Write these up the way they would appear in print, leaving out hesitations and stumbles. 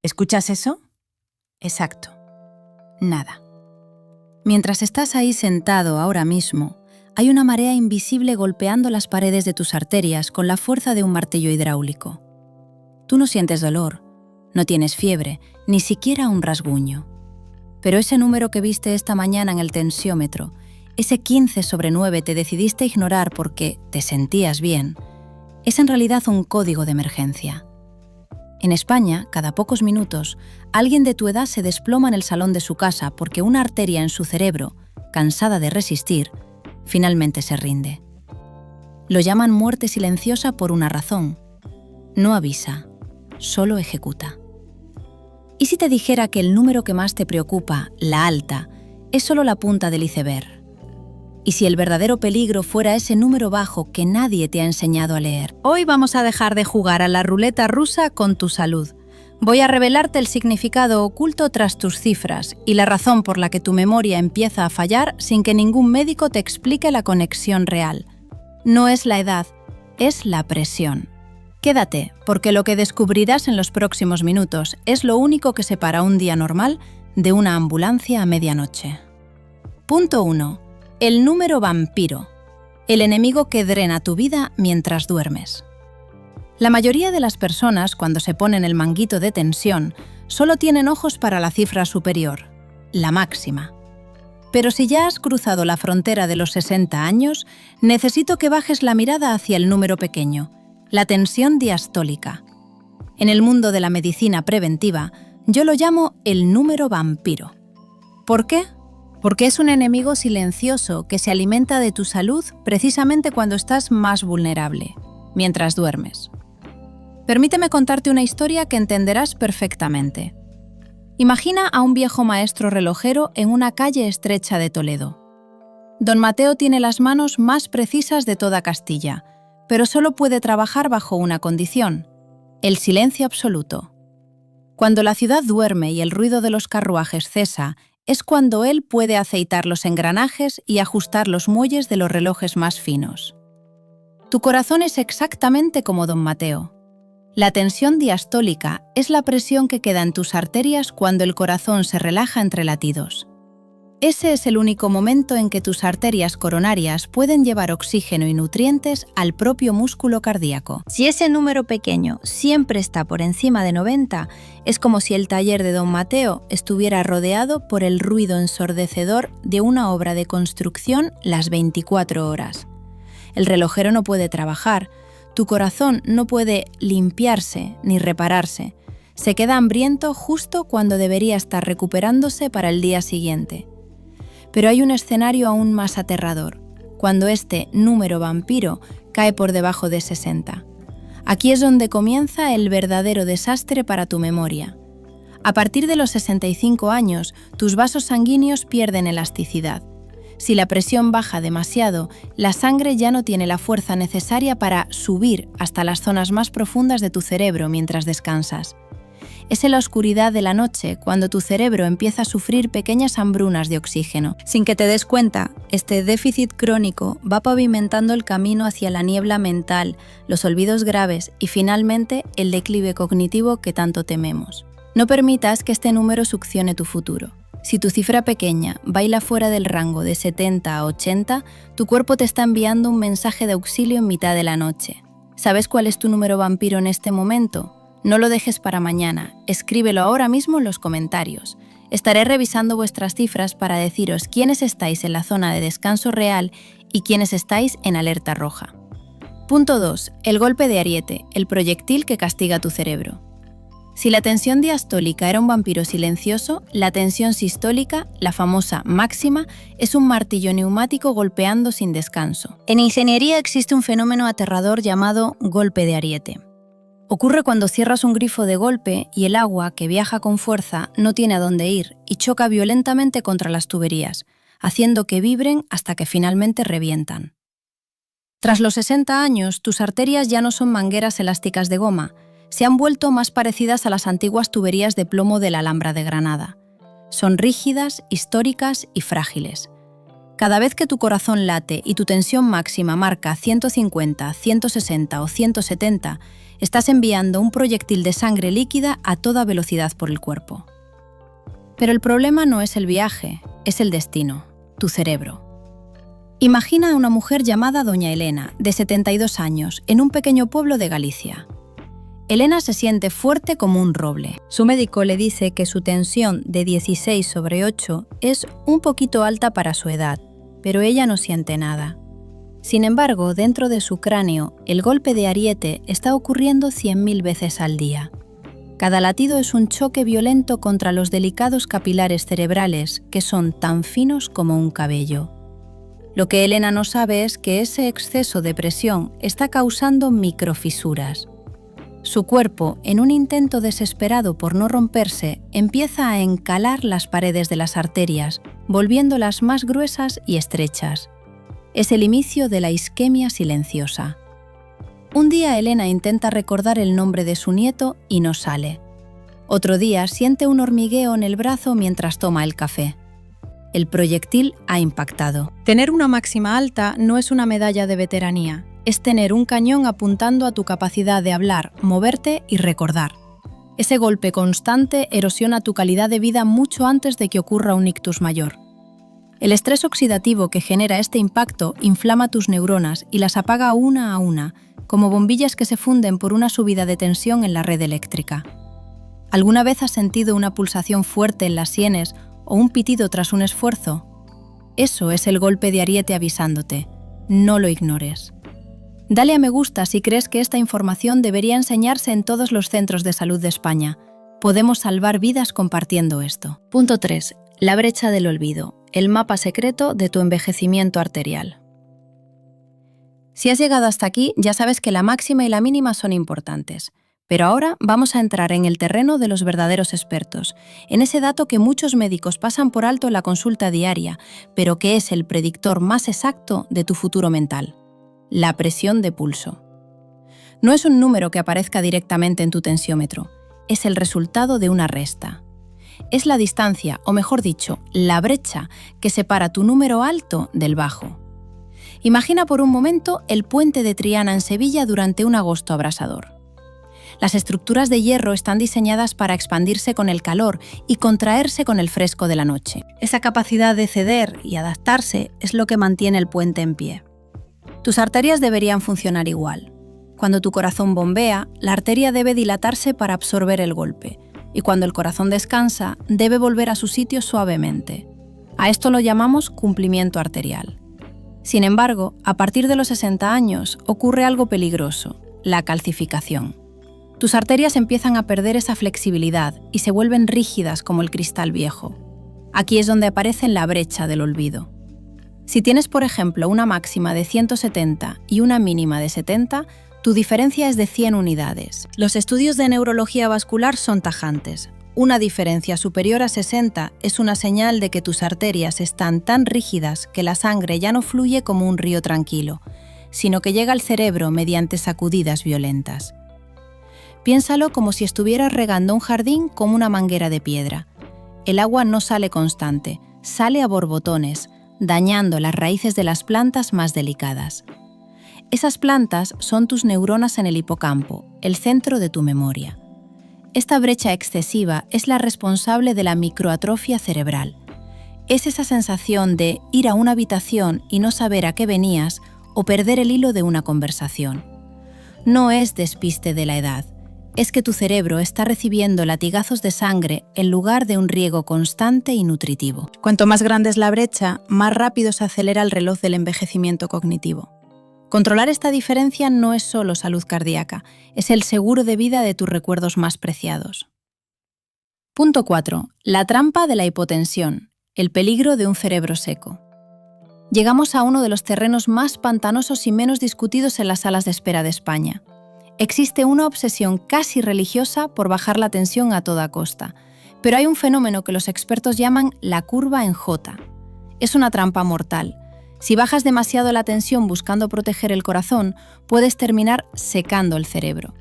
¿Escuchas eso? Exacto. Nada. Mientras estás ahí sentado ahora mismo, hay una marea invisible golpeando las paredes de tus arterias con la fuerza de un martillo hidráulico. Tú no sientes dolor, no tienes fiebre, ni siquiera un rasguño. Pero ese número que viste esta mañana en el tensiómetro, ese 15/9 te decidiste ignorar porque te sentías bien, es en realidad un código de emergencia. En España, cada pocos minutos, alguien de tu edad se desploma en el salón de su casa porque una arteria en su cerebro, cansada de resistir, finalmente se rinde. Lo llaman muerte silenciosa por una razón. No avisa, solo ejecuta. ¿Y si te dijera que el número que más te preocupa, la alta, es solo la punta del iceberg? ¿Y si el verdadero peligro fuera ese número bajo que nadie te ha enseñado a leer? Hoy vamos a dejar de jugar a la ruleta rusa con tu salud. Voy a revelarte el significado oculto tras tus cifras y la razón por la que tu memoria empieza a fallar sin que ningún médico te explique la conexión real. No es la edad, es la presión. Quédate, porque lo que descubrirás en los próximos minutos es lo único que separa un día normal de una ambulancia a medianoche. Punto 1. El número vampiro. El enemigo que drena tu vida mientras duermes. La mayoría de las personas, cuando se ponen el manguito de tensión, solo tienen ojos para la cifra superior, la máxima. Pero si ya has cruzado la frontera de los 60 años, necesito que bajes la mirada hacia el número pequeño, la tensión diastólica. En el mundo de la medicina preventiva, yo lo llamo el número vampiro. ¿Por qué? Porque es un enemigo silencioso que se alimenta de tu salud precisamente cuando estás más vulnerable, mientras duermes. Permíteme contarte una historia que entenderás perfectamente. Imagina a un viejo maestro relojero en una calle estrecha de Toledo. Don Mateo tiene las manos más precisas de toda Castilla, pero solo puede trabajar bajo una condición: el silencio absoluto. Cuando la ciudad duerme y el ruido de los carruajes cesa, es cuando él puede aceitar los engranajes y ajustar los muelles de los relojes más finos. Tu corazón es exactamente como Don Mateo. La tensión diastólica es la presión que queda en tus arterias cuando el corazón se relaja entre latidos. Ese es el único momento en que tus arterias coronarias pueden llevar oxígeno y nutrientes al propio músculo cardíaco. Si ese número pequeño siempre está por encima de 90, es como si el taller de Don Mateo estuviera rodeado por el ruido ensordecedor de una obra de construcción las 24 horas. El relojero no puede trabajar, tu corazón no puede limpiarse ni repararse. Se queda hambriento justo cuando debería estar recuperándose para el día siguiente. Pero hay un escenario aún más aterrador, cuando este número vampiro cae por debajo de 60. Aquí es donde comienza el verdadero desastre para tu memoria. A partir de los 65 años, tus vasos sanguíneos pierden elasticidad. Si la presión baja demasiado, la sangre ya no tiene la fuerza necesaria para subir hasta las zonas más profundas de tu cerebro mientras descansas. Es en la oscuridad de la noche cuando tu cerebro empieza a sufrir pequeñas hambrunas de oxígeno. Sin que te des cuenta, este déficit crónico va pavimentando el camino hacia la niebla mental, los olvidos graves y finalmente el declive cognitivo que tanto tememos. No permitas que este número succione tu futuro. Si tu cifra pequeña baila fuera del rango de 70 a 80, tu cuerpo te está enviando un mensaje de auxilio en mitad de la noche. ¿Sabes cuál es tu número vampiro en este momento? No lo dejes para mañana, escríbelo ahora mismo en los comentarios. Estaré revisando vuestras cifras para deciros quiénes estáis en la zona de descanso real y quiénes estáis en alerta roja. Punto 2. El golpe de ariete, el proyectil que castiga tu cerebro. Si la tensión diastólica era un vampiro silencioso, la tensión sistólica, la famosa máxima, es un martillo neumático golpeando sin descanso. En ingeniería existe un fenómeno aterrador llamado golpe de ariete. Ocurre cuando cierras un grifo de golpe y el agua, que viaja con fuerza, no tiene a dónde ir y choca violentamente contra las tuberías, haciendo que vibren hasta que finalmente revientan. Tras los 60 años, tus arterias ya no son mangueras elásticas de goma, se han vuelto más parecidas a las antiguas tuberías de plomo de la Alhambra de Granada. Son rígidas, históricas y frágiles. Cada vez que tu corazón late y tu tensión máxima marca 150, 160 o 170, Estás enviando un proyectil de sangre líquida a toda velocidad por el cuerpo. Pero el problema no es el viaje, es el destino, tu cerebro. Imagina a una mujer llamada Doña Elena, de 72 años, en un pequeño pueblo de Galicia. Elena se siente fuerte como un roble. Su médico le dice que su tensión de 16/8 es un poquito alta para su edad, pero ella no siente nada. Sin embargo, dentro de su cráneo, el golpe de ariete está ocurriendo 100.000 veces al día. Cada latido es un choque violento contra los delicados capilares cerebrales que son tan finos como un cabello. Lo que Elena no sabe es que ese exceso de presión está causando microfisuras. Su cuerpo, en un intento desesperado por no romperse, empieza a encalar las paredes de las arterias, volviéndolas más gruesas y estrechas. Es el inicio de la isquemia silenciosa. Un día Elena intenta recordar el nombre de su nieto y no sale. Otro día siente un hormigueo en el brazo mientras toma el café. El proyectil ha impactado. Tener una máxima alta no es una medalla de veteranía. Es tener un cañón apuntando a tu capacidad de hablar, moverte y recordar. Ese golpe constante erosiona tu calidad de vida mucho antes de que ocurra un ictus mayor. El estrés oxidativo que genera este impacto inflama tus neuronas y las apaga una a una, como bombillas que se funden por una subida de tensión en la red eléctrica. ¿Alguna vez has sentido una pulsación fuerte en las sienes o un pitido tras un esfuerzo? Eso es el golpe de ariete avisándote. No lo ignores. Dale a me gusta si crees que esta información debería enseñarse en todos los centros de salud de España. Podemos salvar vidas compartiendo esto. Punto 3. La brecha del olvido. El mapa secreto de tu envejecimiento arterial. Si has llegado hasta aquí, ya sabes que la máxima y la mínima son importantes. Pero ahora vamos a entrar en el terreno de los verdaderos expertos, en ese dato que muchos médicos pasan por alto en la consulta diaria, pero que es el predictor más exacto de tu futuro mental. La presión de pulso. No es un número que aparezca directamente en tu tensiómetro, es el resultado de una resta. Es la distancia, o mejor dicho, la brecha que separa tu número alto del bajo. Imagina por un momento el puente de Triana en Sevilla durante un agosto abrasador. Las estructuras de hierro están diseñadas para expandirse con el calor y contraerse con el fresco de la noche. Esa capacidad de ceder y adaptarse es lo que mantiene el puente en pie. Tus arterias deberían funcionar igual. Cuando tu corazón bombea, la arteria debe dilatarse para absorber el golpe, y cuando el corazón descansa, debe volver a su sitio suavemente. A esto lo llamamos cumplimiento arterial. Sin embargo, a partir de los 60 años ocurre algo peligroso, la calcificación. Tus arterias empiezan a perder esa flexibilidad y se vuelven rígidas como el cristal viejo. Aquí es donde aparece la brecha del olvido. Si tienes, por ejemplo, una máxima de 170 y una mínima de 70, tu diferencia es de 100 unidades. Los estudios de neurología vascular son tajantes. Una diferencia superior a 60 es una señal de que tus arterias están tan rígidas que la sangre ya no fluye como un río tranquilo, sino que llega al cerebro mediante sacudidas violentas. Piénsalo como si estuvieras regando un jardín con una manguera de piedra. El agua no sale constante, sale a borbotones, dañando las raíces de las plantas más delicadas. Esas plantas son tus neuronas en el hipocampo, el centro de tu memoria. Esta brecha excesiva es la responsable de la microatrofia cerebral. Es esa sensación de ir a una habitación y no saber a qué venías o perder el hilo de una conversación. No es despiste de la edad, es que tu cerebro está recibiendo latigazos de sangre en lugar de un riego constante y nutritivo. Cuanto más grande es la brecha, más rápido se acelera el reloj del envejecimiento cognitivo. Controlar esta diferencia no es solo salud cardíaca, es el seguro de vida de tus recuerdos más preciados. Punto 4. La trampa de la hipotensión, el peligro de un cerebro seco. Llegamos a uno de los terrenos más pantanosos y menos discutidos en las salas de espera de España. Existe una obsesión casi religiosa por bajar la tensión a toda costa, pero hay un fenómeno que los expertos llaman la curva en J. Es una trampa mortal. Si bajas demasiado la tensión buscando proteger el corazón, puedes terminar secando el cerebro.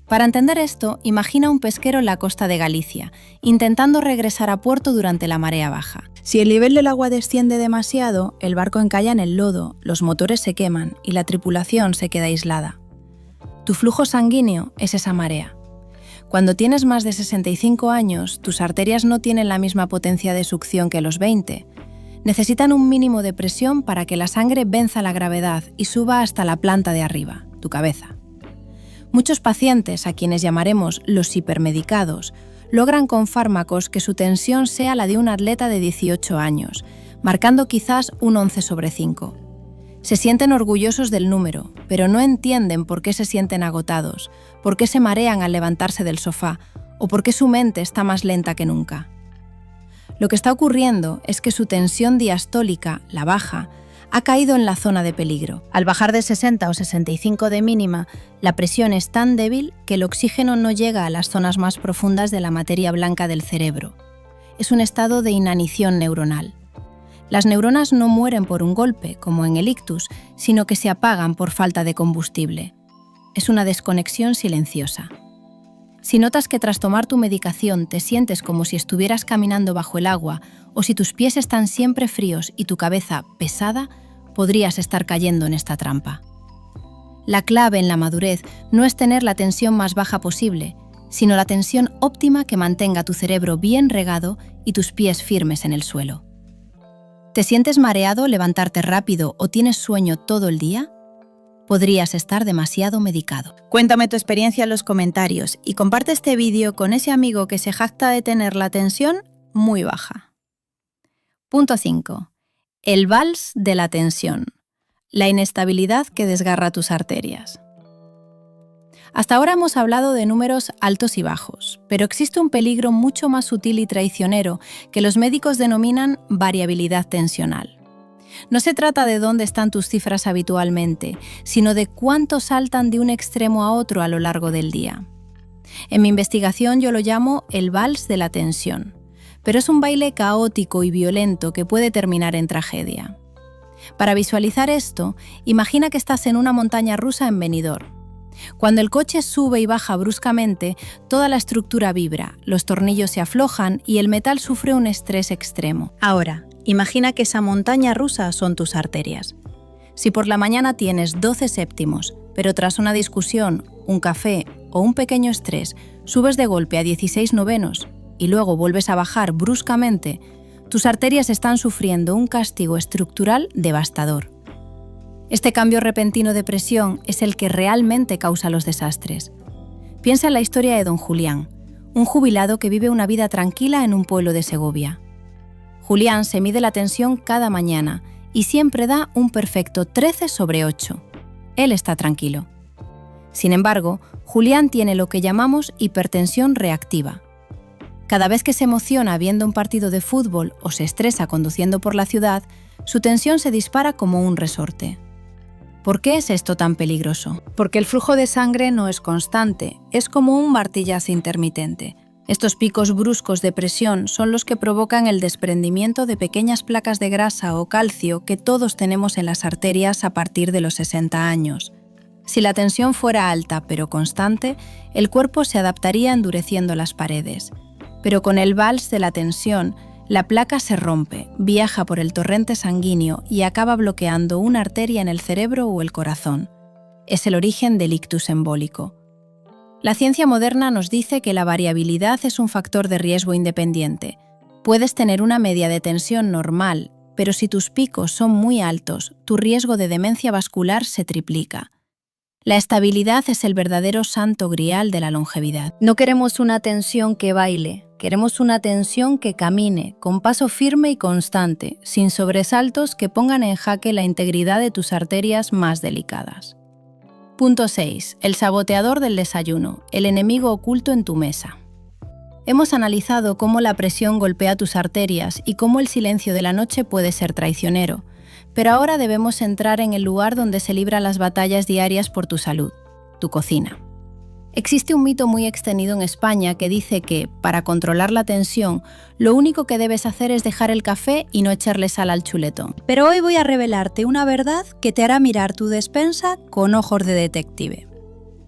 Para entender esto, imagina un pesquero en la costa de Galicia, intentando regresar a puerto durante la marea baja. Si el nivel del agua desciende demasiado, el barco encalla en el lodo, los motores se queman y la tripulación se queda aislada. Tu flujo sanguíneo es esa marea. Cuando tienes más de 65 años, tus arterias no tienen la misma potencia de succión que los 20. Necesitan un mínimo de presión para que la sangre venza la gravedad y suba hasta la planta de arriba, tu cabeza. Muchos pacientes, a quienes llamaremos los hipermedicados, logran con fármacos que su tensión sea la de un atleta de 18 años, marcando quizás un 11/5. Se sienten orgullosos del número, pero no entienden por qué se sienten agotados, por qué se marean al levantarse del sofá o por qué su mente está más lenta que nunca. Lo que está ocurriendo es que su tensión diastólica, la baja, ha caído en la zona de peligro. Al bajar de 60 o 65 de mínima, la presión es tan débil que el oxígeno no llega a las zonas más profundas de la materia blanca del cerebro. Es un estado de inanición neuronal. Las neuronas no mueren por un golpe, como en el ictus, sino que se apagan por falta de combustible. Es una desconexión silenciosa. Si notas que tras tomar tu medicación te sientes como si estuvieras caminando bajo el agua o si tus pies están siempre fríos y tu cabeza pesada, podrías estar cayendo en esta trampa. La clave en la madurez no es tener la tensión más baja posible, sino la tensión óptima que mantenga tu cerebro bien regado y tus pies firmes en el suelo. ¿Te sientes mareado, levantarte rápido o tienes sueño todo el día? Podrías estar demasiado medicado. Cuéntame tu experiencia en los comentarios y comparte este vídeo con ese amigo que se jacta de tener la tensión muy baja. Punto 5. El vals de la tensión. La inestabilidad que desgarra tus arterias. Hasta ahora hemos hablado de números altos y bajos, pero existe un peligro mucho más sutil y traicionero que los médicos denominan variabilidad tensional. No se trata de dónde están tus cifras habitualmente, sino de cuánto saltan de un extremo a otro a lo largo del día. En mi investigación yo lo llamo el vals de la tensión, pero es un baile caótico y violento que puede terminar en tragedia. Para visualizar esto, imagina que estás en una montaña rusa en Benidorm. Cuando el coche sube y baja bruscamente, toda la estructura vibra, los tornillos se aflojan y el metal sufre un estrés extremo. Ahora, imagina que esa montaña rusa son tus arterias. Si por la mañana tienes 12 séptimos, pero tras una discusión, un café o un pequeño estrés, subes de golpe a 16 novenos y luego vuelves a bajar bruscamente, tus arterias están sufriendo un castigo estructural devastador. Este cambio repentino de presión es el que realmente causa los desastres. Piensa en la historia de don Julián, un jubilado que vive una vida tranquila en un pueblo de Segovia. Julián se mide la tensión cada mañana y siempre da un perfecto 13/8. Él está tranquilo. Sin embargo, Julián tiene lo que llamamos hipertensión reactiva. Cada vez que se emociona viendo un partido de fútbol o se estresa conduciendo por la ciudad, su tensión se dispara como un resorte. ¿Por qué es esto tan peligroso? Porque el flujo de sangre no es constante, es como un martillazo intermitente. Estos picos bruscos de presión son los que provocan el desprendimiento de pequeñas placas de grasa o calcio que todos tenemos en las arterias a partir de los 60 años. Si la tensión fuera alta pero constante, el cuerpo se adaptaría endureciendo las paredes. Pero con el vals de la tensión, la placa se rompe, viaja por el torrente sanguíneo y acaba bloqueando una arteria en el cerebro o el corazón. Es el origen del ictus embólico. La ciencia moderna nos dice que la variabilidad es un factor de riesgo independiente. Puedes tener una media de tensión normal, pero si tus picos son muy altos, tu riesgo de demencia vascular se triplica. La estabilidad es el verdadero santo grial de la longevidad. No queremos una tensión que baile, queremos una tensión que camine, con paso firme y constante, sin sobresaltos que pongan en jaque la integridad de tus arterias más delicadas. Punto 6. El saboteador del desayuno, el enemigo oculto en tu mesa. Hemos analizado cómo la presión golpea tus arterias y cómo el silencio de la noche puede ser traicionero, pero ahora debemos entrar en el lugar donde se libran las batallas diarias por tu salud, tu cocina. Existe un mito muy extendido en España que dice que, para controlar la tensión, lo único que debes hacer es dejar el café y no echarle sal al chuletón. Pero hoy voy a revelarte una verdad que te hará mirar tu despensa con ojos de detective.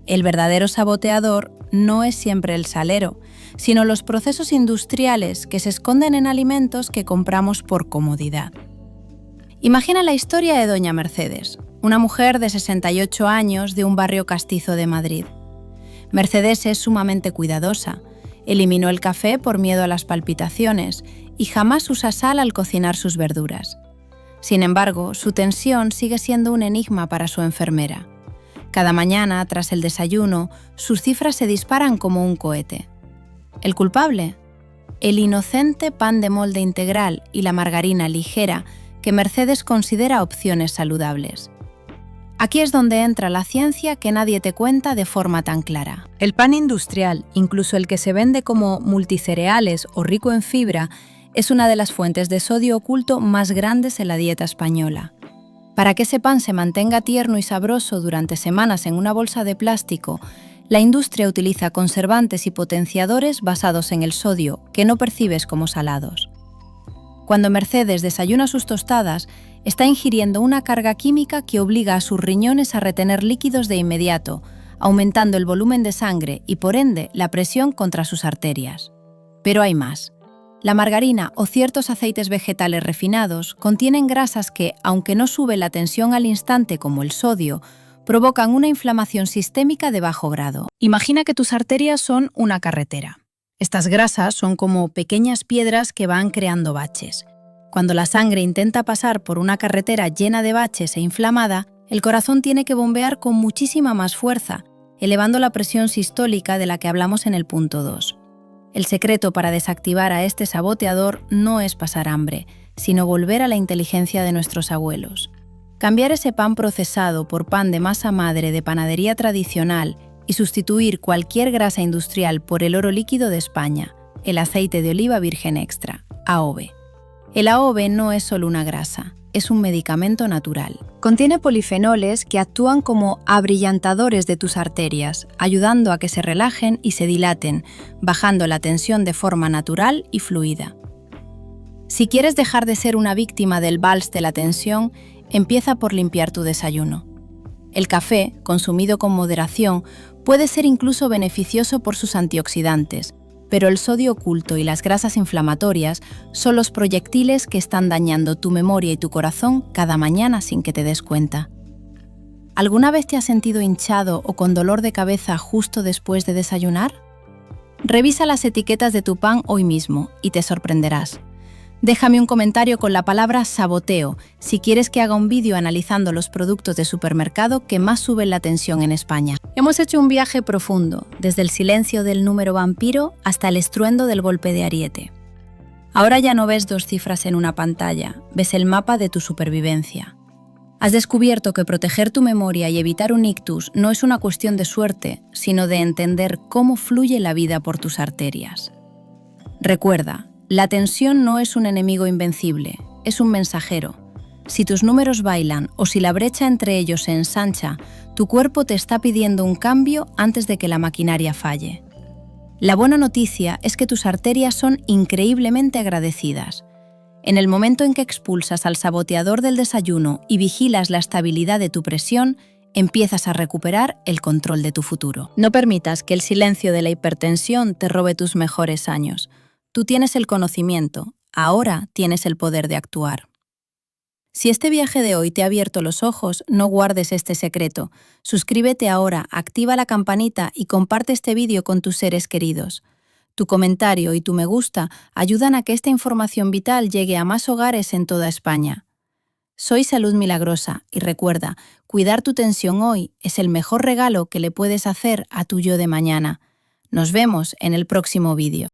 El verdadero saboteador no es siempre el salero, sino los procesos industriales que se esconden en alimentos que compramos por comodidad. Imagina la historia de Doña Mercedes, una mujer de 68 años de un barrio castizo de Madrid. Mercedes es sumamente cuidadosa. Eliminó el café por miedo a las palpitaciones y jamás usa sal al cocinar sus verduras. Sin embargo, su tensión sigue siendo un enigma para su enfermera. Cada mañana, tras el desayuno, sus cifras se disparan como un cohete. ¿El culpable? El inocente pan de molde integral y la margarina ligera que Mercedes considera opciones saludables. Aquí es donde entra la ciencia que nadie te cuenta de forma tan clara. El pan industrial, incluso el que se vende como multicereales o rico en fibra, es una de las fuentes de sodio oculto más grandes en la dieta española. Para que ese pan se mantenga tierno y sabroso durante semanas en una bolsa de plástico, la industria utiliza conservantes y potenciadores basados en el sodio, que no percibes como salados. Cuando Mercedes desayuna sus tostadas, está ingiriendo una carga química que obliga a sus riñones a retener líquidos de inmediato, aumentando el volumen de sangre y, por ende, la presión contra sus arterias. Pero hay más. La margarina o ciertos aceites vegetales refinados contienen grasas que, aunque no suben la tensión al instante como el sodio, provocan una inflamación sistémica de bajo grado. Imagina que tus arterias son una carretera. Estas grasas son como pequeñas piedras que van creando baches. Cuando la sangre intenta pasar por una carretera llena de baches e inflamada, el corazón tiene que bombear con muchísima más fuerza, elevando la presión sistólica de la que hablamos en el punto 2. El secreto para desactivar a este saboteador no es pasar hambre, sino volver a la inteligencia de nuestros abuelos. Cambiar ese pan procesado por pan de masa madre de panadería tradicional y sustituir cualquier grasa industrial por el oro líquido de España, el aceite de oliva virgen extra, AOVE. El AOVE no es solo una grasa, es un medicamento natural. Contiene polifenoles que actúan como abrillantadores de tus arterias, ayudando a que se relajen y se dilaten, bajando la tensión de forma natural y fluida. Si quieres dejar de ser una víctima del vals de la tensión, empieza por limpiar tu desayuno. El café, consumido con moderación, puede ser incluso beneficioso por sus antioxidantes, pero el sodio oculto y las grasas inflamatorias son los proyectiles que están dañando tu memoria y tu corazón cada mañana sin que te des cuenta. ¿Alguna vez te has sentido hinchado o con dolor de cabeza justo después de desayunar? Revisa las etiquetas de tu pan hoy mismo y te sorprenderás. Déjame un comentario con la palabra saboteo si quieres que haga un vídeo analizando los productos de supermercado que más suben la tensión en España. Hemos hecho un viaje profundo, desde el silencio del número vampiro hasta el estruendo del golpe de ariete. Ahora ya no ves dos cifras en una pantalla, ves el mapa de tu supervivencia. Has descubierto que proteger tu memoria y evitar un ictus no es una cuestión de suerte, sino de entender cómo fluye la vida por tus arterias. Recuerda, la tensión no es un enemigo invencible, es un mensajero. Si tus números bailan o si la brecha entre ellos se ensancha, tu cuerpo te está pidiendo un cambio antes de que la maquinaria falle. La buena noticia es que tus arterias son increíblemente agradecidas. En el momento en que expulsas al saboteador del desayuno y vigilas la estabilidad de tu presión, empiezas a recuperar el control de tu futuro. No permitas que el silencio de la hipertensión te robe tus mejores años. Tú tienes el conocimiento, ahora tienes el poder de actuar. Si este viaje de hoy te ha abierto los ojos, no guardes este secreto. Suscríbete ahora, activa la campanita y comparte este vídeo con tus seres queridos. Tu comentario y tu me gusta ayudan a que esta información vital llegue a más hogares en toda España. Soy Salud Milagrosa y recuerda, cuidar tu tensión hoy es el mejor regalo que le puedes hacer a tu yo de mañana. Nos vemos en el próximo vídeo.